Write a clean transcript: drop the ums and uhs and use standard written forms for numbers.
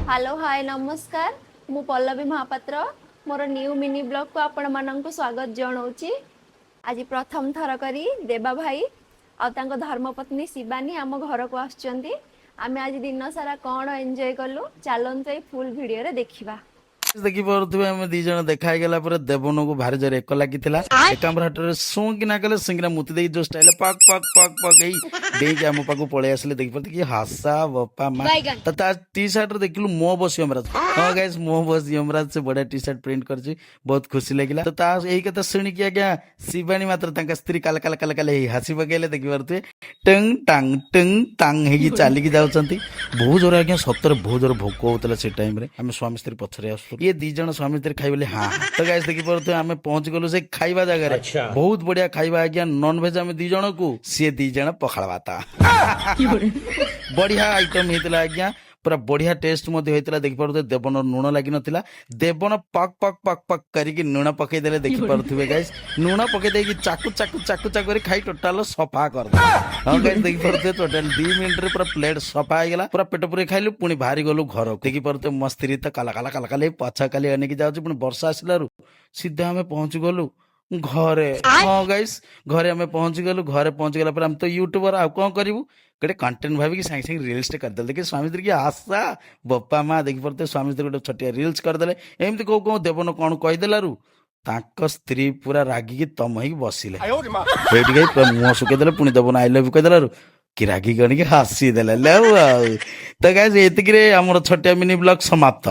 Hello hi नमस्कार मु पल्लवी महापात्र मोर न्यू मिनी ब्लॉग को आपण मानक स्वागत जनाऊँगी। आज प्रथम थर करी देवा भाई आ धर्मपत्नी शिवानी आम घर को आसुच्चंती। आमे आज दिन सारा कौन एंजॉय कलु चलते फुल वीडियो रे देखिबा। देखी पारे आम दी जन देखा देवन को भारी जोर एक लगी एकाम्बर हाटर शू कि ना कले सिंगरा मुति दे जो स्टाइल पक पक पक पक डेक आम पाक पलि आसिले देखी पारे कि हासा बपा माँ टी सर्ट देखिलु मो बस यमराज। हाँ गाइस मो बस यमराज से बढ़िया टी शर्ट प्रिंट कर बहुत खुशी लगे। तो यही कथा शुणिकी आज्ञा शिवानी मात्र स्त्री काल काल काल काल हासी पकड़े देखी पारे टंग टांग हो चलिकी जाऊँच बहुत जोर आज्ञा सतर बहुत जोर भोक होता से टाइम आम स्वामी स्त्री पछरे आस ये दी जन स्वामी स्त्री खाइबे हाँ तो गाइस देखी पारे आम पहुंच गलु से खाइबा जगह बहुत बढ़िया खाइबा आज्ञा नॉन भेज आम दी जन को सी दी जन पखाड़ भाता बढ़िया आइटम होता आज्ञा पूरा बढ़िया टेस्ट होता देखी पारे देवन लुण लगी ना देवन पक पक पक पक करके लुण पकईदे देखी पारे गाइस लुण पकईदे चाकू चाकू चाकू चाकू खाई टोटाल सफा कर हाँ गाइस देखी पारे टोटाल 2 मिनट पूरा प्लेट सफा हो पूरा पेट पूरे खाइलु पुणी बाहरी गलु घर देखी पारे मो स्त्री तो काला काला काला काला पछा काली अनेक जाऊँ पुणी वर्षा आसलू सीधा आम पहुंच गलु घरे। हाँ गाइस घरे आम पहुंच गलु घरे पहुंच गला पर आम तो यूट्यूबर आ कौन करूँ गोटे कंटेंट भाविक सागे सागे रिल्स करदे देखिए स्वामी स्त्री की आशा बपा माँ देखी पारे स्वामी स्त्री गोटे छटिया रिल्स करदे एमती कौ कौ देवन कौन कहीदेलु ताक स्त्री पूरा रागिकी तम हो बसिले पूरा मुह सुखईदे पुणी देवन आई लव यू कहीदेलु कि रागी गणिकी हसी देले तो गाइस एतिकी आमर छटिया मिनी ब्लॉग समाप्त।